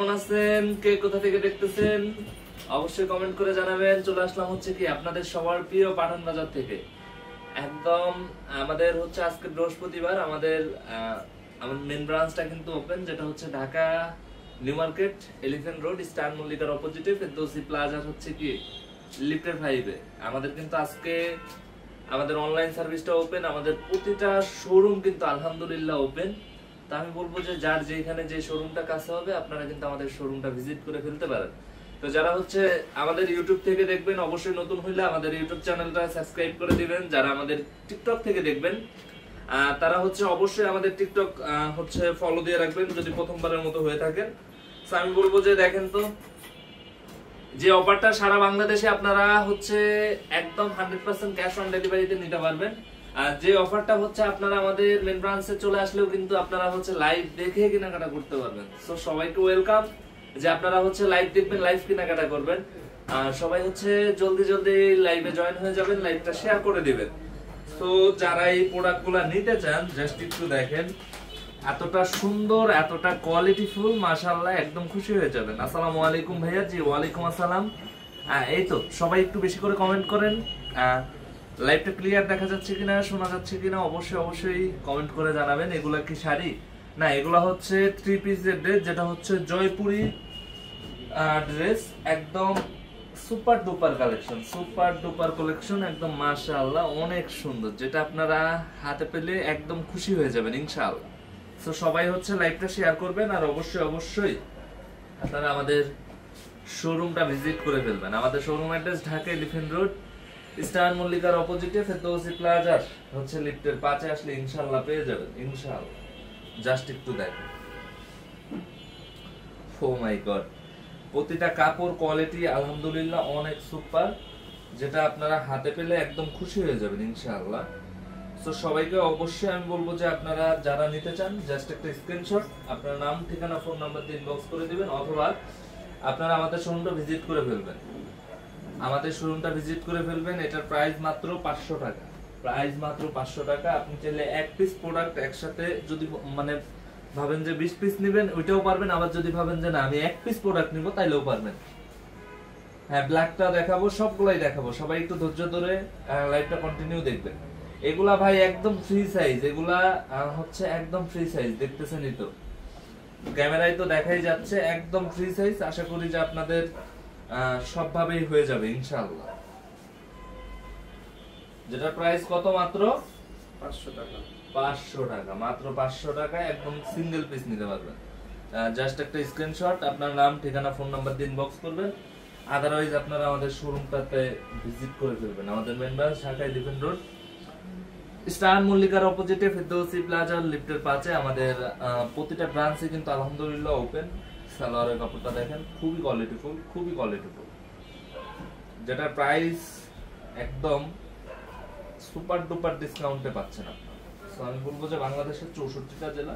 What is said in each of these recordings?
কেমন আছেন? কে কোথা থেকে দেখতেছেন অবশ্যই কমেন্ট করে জানাবেন। চলে আসলাম হচ্ছে কি আপনাদের সবার প্রিয় পাঠান বাজার থেকে। একদম আমাদের হচ্ছে আজকে বৃহস্পতিবার, আমাদের মেন ব্রাঞ্চটা কিন্তু ওপেন, যেটা হচ্ছে Dhaka new market, elephant road, star মল্লিকার অপোজিটে ফেরদৌসি প্লাজা হচ্ছে কি লিফটের 5-এ। আমাদের কিন্তু আজকে আমাদের অনলাইন সার্ভিসটা ওপেন, আমাদের প্রতিটা শোরুম কিন্তু আলহামদুলিল্লাহ ওপেন। তা আমি বলবো যে যার যেখানে যে শোরুমটা কাছে হবে আপনারা কিন্তু আমাদের শোরুমটা ভিজিট করে ফেলতে পারেন। তো যারা হচ্ছে আমাদের ইউটিউব থেকে দেখবেন, অবশ্যই নতুন হইলে আমাদের ইউটিউব চ্যানেলটা সাবস্ক্রাইব করে দিবেন। যারা আমাদের টিকটক থেকে দেখবেন তারা হচ্ছে অবশ্যই আমাদের টিকটক হচ্ছে ফলো দিয়ে রাখবেন যদি প্রথমবারের মতো হয়ে থাকেন। তো আমি বলবো যে দেখেন তো, যে অফারটা সারা বাংলাদেশে আপনারা হচ্ছে একদম 100% ক্যাশ অন ডেলিভারিতে নিতে পারবেন। আর যে অফারটা হচ্ছে আপনারা আমাদের মেন ব্রাঞ্চে চলে আসলেও কিন্তু আপনারা হচ্ছে লাইভ দেখে কেনাকাটা করতে পারবেন। সো সবাইকে ওয়েলকাম যে আপনারা হচ্ছে লাইভ দেখবেন, লাইভ কেনাকাটা করবেন। আর সবাই হচ্ছে জলদি জলদি লাইভে জয়েন হয়ে যাবেন, লাইভটা শেয়ার করে দিবেন। তো যারা এই প্রোডাক্টগুলো নিতে চান জাস্ট একটু দেখেন, এতটা সুন্দর, এতটা কোয়ালিটিফুল, মাশাআল্লাহ, একদম খুশি হয়ে যাবেন। আসসালামু আলাইকুম ভাইয়া। জি ওয়ালাইকুম আসসালাম। এই তো সবাই একটু বেশি করে কমেন্ট করেন। লাইভটা ক্লিয়ার দেখা যাচ্ছে কিনা, শোনা যাচ্ছে কিনা অবশ্যই অবশ্যই কমেন্ট করে জানাবেন। এগুলা কি শাড়ি? না, এগুলা হচ্ছে 3 পিসের ড্রেস, যেটা হচ্ছে জয়পুরি ড্রেস। একদম super duper collection, super duper collection, একদম মাশাআল্লাহ অনেক সুন্দর, যেটা আপনারা হাতে পেলে একদম খুশি হয়ে যাবেন ইনশাআল্লাহ। তো সবাই হচ্ছে লাইভটা শেয়ার করবেন, আর অবশ্যই অবশ্যই আপনারা আমাদের শোরুমটা ভিজিট করে ফেলবেন। আমাদের showroom address Dhaka elephant road, star মল্লিকার অপোজিটে ফেরদৌসি প্লাজার হচ্ছে লিফটের 5-এ আসলে ইনশাআল্লাহ পেয়ে যাবেন ইনশাআল্লাহ। জাস্ট একটু দেখেন, ও মাই গড, প্রতিটা কাপড় কোয়ালিটি আলহামদুলিল্লাহ অনেক সুপার, যেটা আপনারা হাতে পেলে একদম খুশি হয়ে যাবেন ইনশাআল্লাহ। তো সবাইকে অবশ্যই আমি বলবো যে আপনারা যারা নিতে চান জাস্ট একটা স্ক্রিনশট আপনার নাম, ঠিকানা, ফোন নাম্বার দিয়ে ইনবক্স করে দিবেন, অথবা আপনারা আমাদের শোরুমটা ভিজিট করে ফেলবেন। আমাদের শোরুমটা ভিজিট করে ফেলবেন। এটার প্রাইস মাত্র 500 টাকা, প্রাইস মাত্র 500 টাকা। আপনি চাইলে এক পিস প্রোডাক্ট একসাথে যদি মানে ভাবেন যে 20 পিস নেবেন ওইটাও পারবেন, আবার যদি ভাবেন যে না আমি এক পিস প্রোডাক্ট নিব তাইলেও পারবেন। হ্যাঁ, ব্ল্যাকটা দেখাবো, সবগুলাই দেখাবো। সবাই একটু ধৈর্য ধরে লাইভটা কন্টিনিউ দেখবেন। এগুলা ভাই একদম ফ্রি সাইজ, এগুলা হচ্ছে একদম ফ্রি সাইজ, দেখতেছেনই তো, ক্যামেরায় তো দেখাই যাচ্ছে, একদম ফ্রি সাইজ। আশা করি যে আপনাদের সবভাবেই হয়ে যাবে ইনশাআল্লাহ। যেটা প্রাইস কত? মাত্র 500 টাকা। 500 টাকা, মাত্র 500 টাকা, একদম সিঙ্গেল পিস নিতে পারবেন। জাস্ট একটা স্ক্রিনশট আপনার নাম, ঠিকানা, ফোন নাম্বার দিয়ে ইনবক্স করবেন। আদারওয়াইজ আপনারা আমাদের শোরুমটাতে ভিজিট করে ফেলবেন। আমাদের main branch Dhaka elephant road, star মল্লিকার অপোজিটে ফেরদৌসি প্লাজা লিফটের 5-এ। আমাদের প্রতিটা ব্রাঞ্চে কিন্তু আলহামদুলিল্লাহ ওপেন। সালোয়ারের কাপড়টা দেখেন, খুবই কোয়ালিটিফুল, খুবই কোয়ালিটিফুল, যেটা প্রাইস একদম সুপার ডুপার ডিসকাউন্টে পাচ্ছেন আপনারা। সো আমি বলবো যে বাংলাদেশের 64টা জেলা,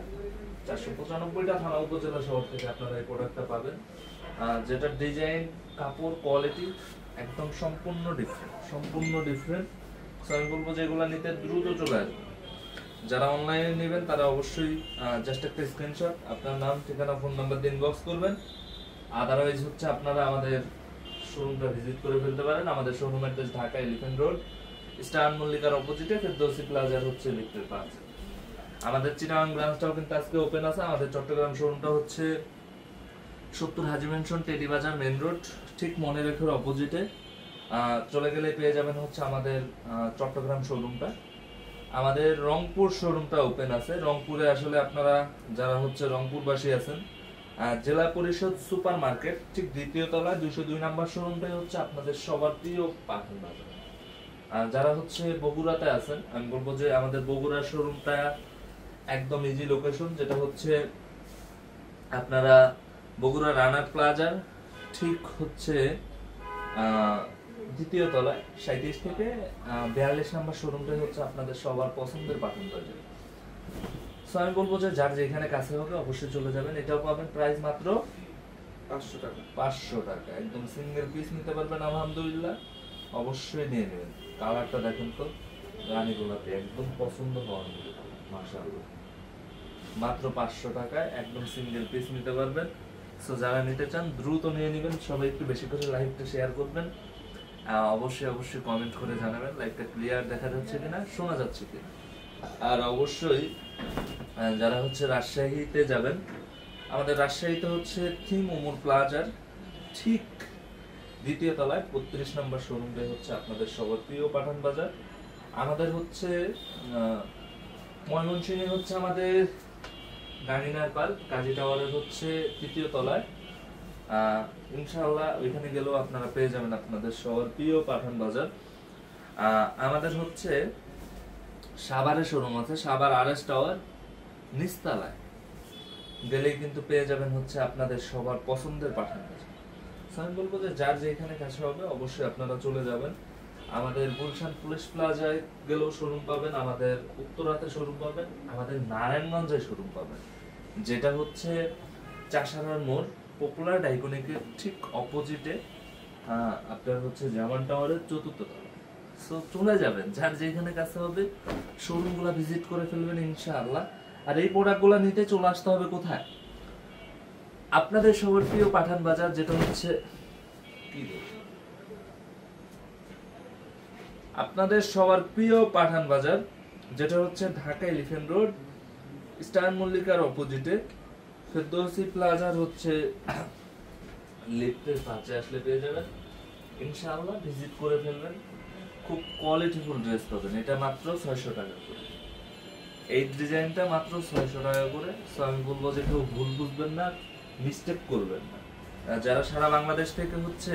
495টা থানা উপজেলা শহর থেকে আপনারা এই প্রোডাক্টটা পাবেন। যেটা ডিজাইন, কাপড়, কোয়ালিটি একদম সম্পূর্ণ ডিফারেন্ট, সম্পূর্ণ ডিফারেন্ট। সো আমি বলবো যে এগুলো নিতে দ্রুত চলে আসবেন। যারা অনলাইনে নেবেন তারা অবশ্যই জাস্ট একটা স্ক্রিনশট আপনার নাম, ঠিকানা, ফোন নাম্বার দিয়ে ইনবক্স করবেন। আদারওয়াইজ হচ্ছে আপনারা আমাদের শোরুমটা ভিজিট করে ফেলতে পারেন। আমাদের showroom address Dhaka elephant road, star মল্লিকার অপোজিটে ফেরদৌসি প্লাজার হচ্ছে লিফটের 5। আমাদের চিটাগাং ব্রাঞ্চটাও কিন্তু আজকে ওপেন আছে। আমাদের চট্টগ্রাম শোরুমটা হচ্ছে 70 হাজি মেনশন, টেডি বাজার মেইন রোড, ঠিক মনে রেখোর অপোজিটে চলে গেলে পেয়ে যাবেন হচ্ছে আমাদের চট্টগ্রাম শোরুমটা। আমাদের রংপুর শোরুমটা ওপেন আছে। রংপুরে আসলে আপনারা যারা হচ্ছে রংপুরবাসী আছেন, জেলা পরিষদ সুপার মার্কেট ঠিক দ্বিতীয় তলায় 202 নাম্বার শোরুমটাই হচ্ছে আপনাদের সবার প্রিয় পাঠান বাজার। আর যারা হচ্ছে বগুড়াতে আছেন, আমি বলবো যে আমাদের বগুড়া শোরুমটা একদম ইজি লোকেশন, যেটা হচ্ছে আপনারা বগুড়া রানা প্লাজার ঠিক হচ্ছে দ্বিতীয় তলায় 37 থেকে 42 নাম্বার শোরুমটাই হচ্ছে আপনাদের সবার পছন্দের পাঠান বাজার। সো আমি বলবো যে যার যেখানে কাছে হবে অবশ্যই চলে যাবেন। এটাও পাবেন প্রাইস মাত্র 500 টাকা, 500 টাকা, একদম সিঙ্গেল পিস নিতে পারবেন আলহামদুলিল্লাহ। অবশ্যই নিয়ে নেবেন। কালারটা দেখেন তো, রানী গোলাপি, একদম পছন্দ হওয়ার মতো, মাশাআল্লাহ। মাত্র 500 টাকায় একদম সিঙ্গেল পিস নিতে পারবেন। সো যারা নিতে চান দ্রুত নিয়ে নেবেন। সবাই একটু বেশি করে লাইভটা শেয়ার করবেন, অবশ্যই কমেন্ট করে জানাবেন লাইভটা ক্লিয়ার দেখা যাচ্ছে কিনা, শোনা যাচ্ছে কিনা। আর অবশ্যই যারা হচ্ছে রাজশাহীতে যাবেন, আমাদের রাজশাহীতে হচ্ছে থিম ওমর প্লাজার ঠিক দ্বিতীয় তলায় 32 নম্বর শোরুমে হচ্ছে আপনাদের সবার প্রিয় পাঠান বাজার। আমাদের হচ্ছে ময়মনসিংহে হচ্ছে আমাদের গাঙ্গিনার পার্ক কাজী টাওয়ারের হচ্ছে তৃতীয় তলায়। ইনশাআল্লাহ ওইখানে গেলেও আপনারা পেয়ে যাবেন আপনাদের সবার প্রিয় পাঠান বাজার। আমাদের হচ্ছে সাভারে শোরুম আছে, সাভার আরএস টাওয়ার নিচতলায় গেলেই কিন্তু পেয়ে যাবেন হচ্ছে আপনাদের সবার পছন্দের পাঠান বাজার। আমি বলবো যে যার যেখানে কাছে হবে অবশ্যই আপনারা চলে যাবেন। আমাদের গুলশান পুলিশ প্লাজায় গেলেও শোরুম পাবেন, আমাদের উত্তরাতে শোরুম পাবেন, আমাদের নারায়ণগঞ্জে শোরুম পাবেন, যেটা হচ্ছে চাষারার মোড় পপুলার ডাইকনিকের ঠিক অপোজিটে আপনার হচ্ছে জামান টাওয়ারের চতুর্থ তলা। সো চলে যাবেন, যার যেখানে কাছে হবে শোরুমগুলো ভিজিট করে ফেলবেন ইনশাআল্লাহ। আর এই প্রোডাক্টগুলো নিতে চলে আসতে হবে কোথায়? আপনাদের সবার প্রিয় পাঠান বাজার, যেটা হচ্ছে আপনাদের সবার প্রিয় পাঠান বাজার, যেটা হচ্ছে ঢাকা এলিফ্যান্ট রোড স্টার মল্লিকার অপোজিটে ফেরদৌসি প্লাজার হচ্ছে লিফটের পাশে আসলে পেয়ে যাবেন ইনশাআল্লাহ। ভিজিট করে ফেলবেন, খুব কোয়ালিটিফুল ড্রেস পাবেন। এটা মাত্র 600 টাকা করে, এই ডিজাইনটা মাত্র 600 টাকা করে। সো আমি বলবো যে কেউ ভুল বুঝবেন না, মিস্টেক করবেন না। যারা সারা বাংলাদেশ থেকে হচ্ছে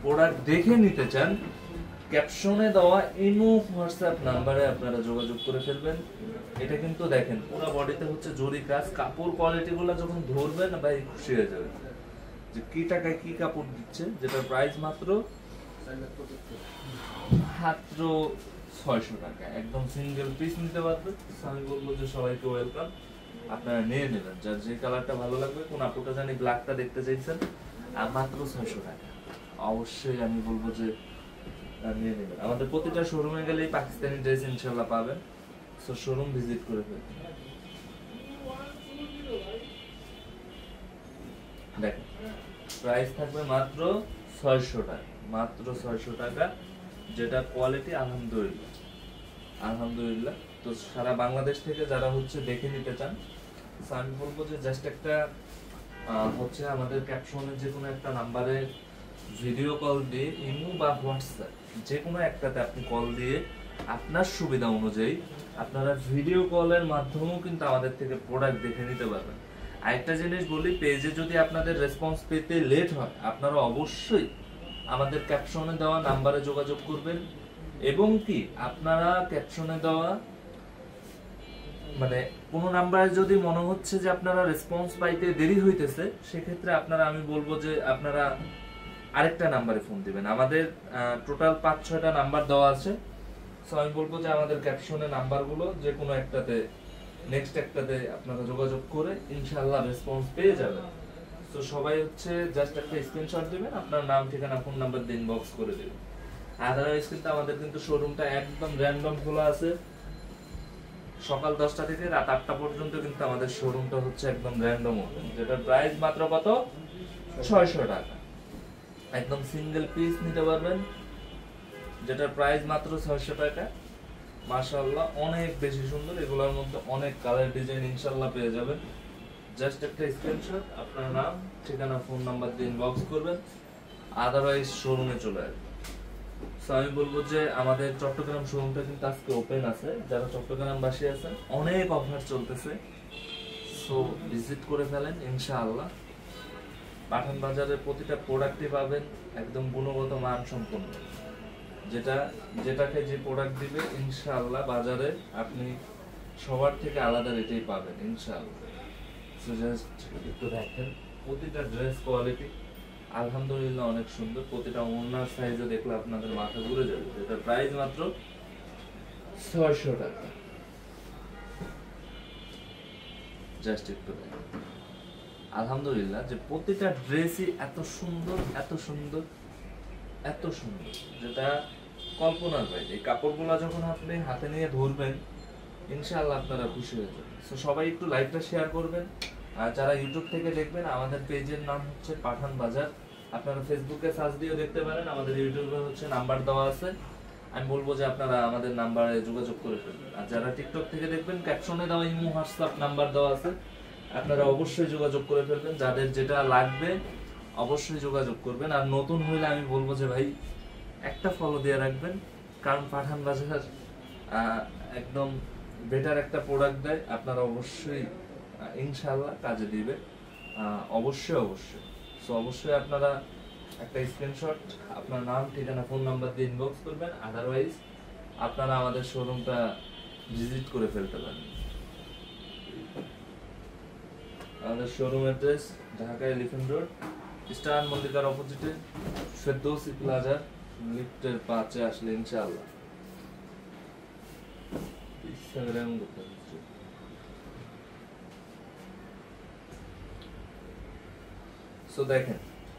প্রোডাক্ট দেখে নিতে চান, ক্যাপশনে দেওয়া ইমো হোয়াটসঅ্যাপ নাম্বারে আপনারা যোগাযোগ করে ফেলবেন। এটা কিন্তু দেখেন পুরো বডিতে হচ্ছে জরি কাজ, কাপড় কোয়ালিটি গুলো যখন ধরবেন ভাই খুশি হয়ে যাবেন যে কি টাকায় কি কাপড় দিচ্ছে, যেটার প্রাইস মাত্র 600 টাকা। একদম সিঙ্গেল পিস নিতে পারবেন। আমি বলবো যে সবাইকে ওয়েলকাম, আপনারা নিয়ে নেবেন। যার যে কালারটা ভালো লাগবে, কোন আপুটা জানি ব্ল্যাকটা দেখতে চাইছেন, আর মাত্র 600 টাকা। অবশ্যই আমি বলবো যে নিয়ে নেবেন। আমাদের প্রতিটা শোরুমে গেলেই পাকিস্তানি ড্রেস ইনশাআল্লাহ পাবেন। সো শোরুম ভিজিট করে ফেলবেন। দেখেন প্রাইস থাকবে মাত্র 600 টাকা, মাত্র 600 টাকা, যেটা কোয়ালিটি আলহামদুলিল্লাহ। তো সারা বাংলাদেশ থেকে যারা হচ্ছে দেখে নিতে চান, আমি বলবো যে জাস্ট একটা হচ্ছে আমাদের ক্যাপশনে যে কোনো একটা নাম্বারে ভিডিও কল দিয়ে, ইমো বা হোয়াটসঅ্যাপ যে কোনো একটাতে আপনি কল দিয়ে আপনার সুবিধা অনুযায়ী আপনারা ভিডিও কলের মাধ্যমেও কিন্তু আমাদের থেকে প্রোডাক্ট দেখে নিতে পারবেন। আরেকটা জিনিস বলি, পেজে যদি আপনাদের রেসপন্স পেতে লেট হয়, আপনারা অবশ্যই আমাদের ক্যাপশনে দেওয়া নাম্বারে যোগাযোগ করবেন। এবং কি আপনারা ক্যাপশনে দেওয়া মানে কোন নাম্বারে যদি মনে হচ্ছে যে আপনারা রেসপন্স পাইতে দেরি হইতেছে, সেক্ষেত্রে আপনারা, আমি বলবো যে আপনারা আরেকটা নাম্বারে ফোন দিবেন। আমাদের টোটাল 5-6টা নাম্বার দেওয়া আছে। সো আমি বলবো যে আমাদের ক্যাপশনে নাম্বারগুলো যে কোনো একটাতে, নেক্সট একটাতে আপনারা যোগাযোগ করে ইনশাআল্লাহ রেসপন্স পেয়ে যাবেন। তো সবাই হচ্ছে জাস্ট একটা স্ক্রিনশট দিবেন, আপনার নাম, ঠিকানা, ফোন নাম্বার দিয়ে ইনবক্স করে দিবেন। আদারওয়াইজ কিন্তু আমাদের কিন্তু শোরুমটা একদম র্যান্ডম খোলা আছে, সকাল 10টা থেকে রাত 8টা পর্যন্ত কিন্তু আমাদের শোরুমটা হচ্ছে একদম র্যান্ডম ওপেন, যেটার প্রাইস মাত্র কত? 600 টাকা। একদম সিঙ্গেল পিস নিতে পারবেন, যেটার প্রাইস মাত্র 600 টাকা। মাশাআল্লাহ অনেক বেশি সুন্দর, এগুলোর মধ্যে অনেক কালার ডিজাইন ইনশাআল্লাহ পেয়ে যাবেন। জাস্ট একটা স্ক্রিনশট, আপনার নাম, ঠিকানা, ফোন নাম্বার দিয়ে ইনবক্স করবেন, আদারওয়াইজ শোরুমে চলে আসবেন। সো আমি বলবো যে আমাদের চট্টগ্রাম শোরুমটা কিন্তু আজকে ওপেন আছে। যারা চট্টগ্রাম বাসী আছেন, অনেক অফার চলতেছে, সো ভিজিট করে ফেলেন ইনশাআল্লাহ। পাঠান বাজারের প্রতিটা প্রোডাক্টই পাবেন একদম গুণগত মান সম্পন্ন, যেটাকে যে প্রোডাক্ট দিবে ইনশাআল্লাহ বাজারে আপনি সবার থেকে আলাদা রেটেই পাবেন ইনশাআল্লাহ। সো জাস্ট একটু দেখেন, প্রতিটা ড্রেস কোয়ালিটি আলহামদুলিল্লাহ অনেক সুন্দর। প্রতিটা ওনার সাইজে দেখলে আপনাদের মাথা ঘুরে যাবে। যেটা প্রাইস মাত্র 600 টাকা। জাস্ট একটু দেখেন, আলহামদুলিল্লাহ যে প্রতিটা ড্রেসই এত সুন্দর, এত সুন্দর, এত সুন্দর, যেটা কল্পনার বাইরে। এই কাপড়গুলো যখন আপনি হাতে নিয়ে ধরবেন ইনশাআল্লাহ আপনারা খুশি হয়ে যাবেন। সো সবাই একটু লাইভটা শেয়ার করবেন, আর যারা ইউটিউব থেকে দেখবেন আমাদের পেজের নাম হচ্ছে পাঠান বাজার, আপনারা ফেসবুকে সার্চ দিয়েও দেখতে পারেন, আমাদের ইউটিউবে হচ্ছে নাম্বার দেওয়া আছে, আমি বলবো যে আপনারা আমাদের নাম্বারে যোগাযোগ করে ফেলবেন। আর যারা টিকটক থেকে দেখবেন ক্যাপশনে দেওয়া ইমো হোয়াটসঅ্যাপ নাম্বার দেওয়া আছে, আপনারা অবশ্যই যোগাযোগ করে ফেলবেন, যাদের যেটা লাগবে অবশ্যই যোগাযোগ করবেন। আর নতুন হইলে আমি বলবো যে ভাই একটা ফলো দিয়ে রাখবেন, কারণ পাঠান বাজার একদম বেটার একটা প্রোডাক্ট দেয়, আপনারা অবশ্যই ইনশাআল্লাহ কাজে দিবে, অবশ্যই অবশ্যই। সো অবশ্যই আপনারা একটা স্ক্রিনশট আপনার নাম ঠিকানা ফোন নাম্বার দিয়ে ইনবক্স করবেন, আদারওয়াইজ আপনারা আমাদের শোরুমটা ভিজিট করে ফেলতে পারেন। আমাদের showroom address Dhaka elephant road, star মল্লিকার অপোজিটে ফেরদৌসি প্লাজা লিফটের 5-এ আসলে ইনশাআল্লাহ ইনস্টাগ্রাম করতে হচ্ছে। সো দেখেন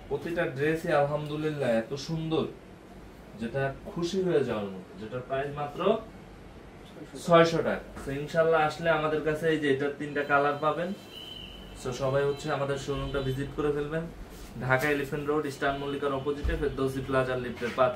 প্রতিটা ড্রেসই আলহামদুলিল্লাহ এত সুন্দর, যেটা খুশি হয়ে যাওয়ার মতো, যেটা প্রাইস মাত্র 600 টাকা। সো ইনশাআল্লাহ আসলে আমাদের কাছে এই যে এটার 3টা কালার পাবেন। সো সবাই হচ্ছে আমাদের শোরুমটা ভিজিট করে ফেলবেন, ঢাকা এলিফ্যান্ট রোড, স্টার মল্লিকার অপোজিটে ফেরদৌসি প্লাজা লিফটের 5।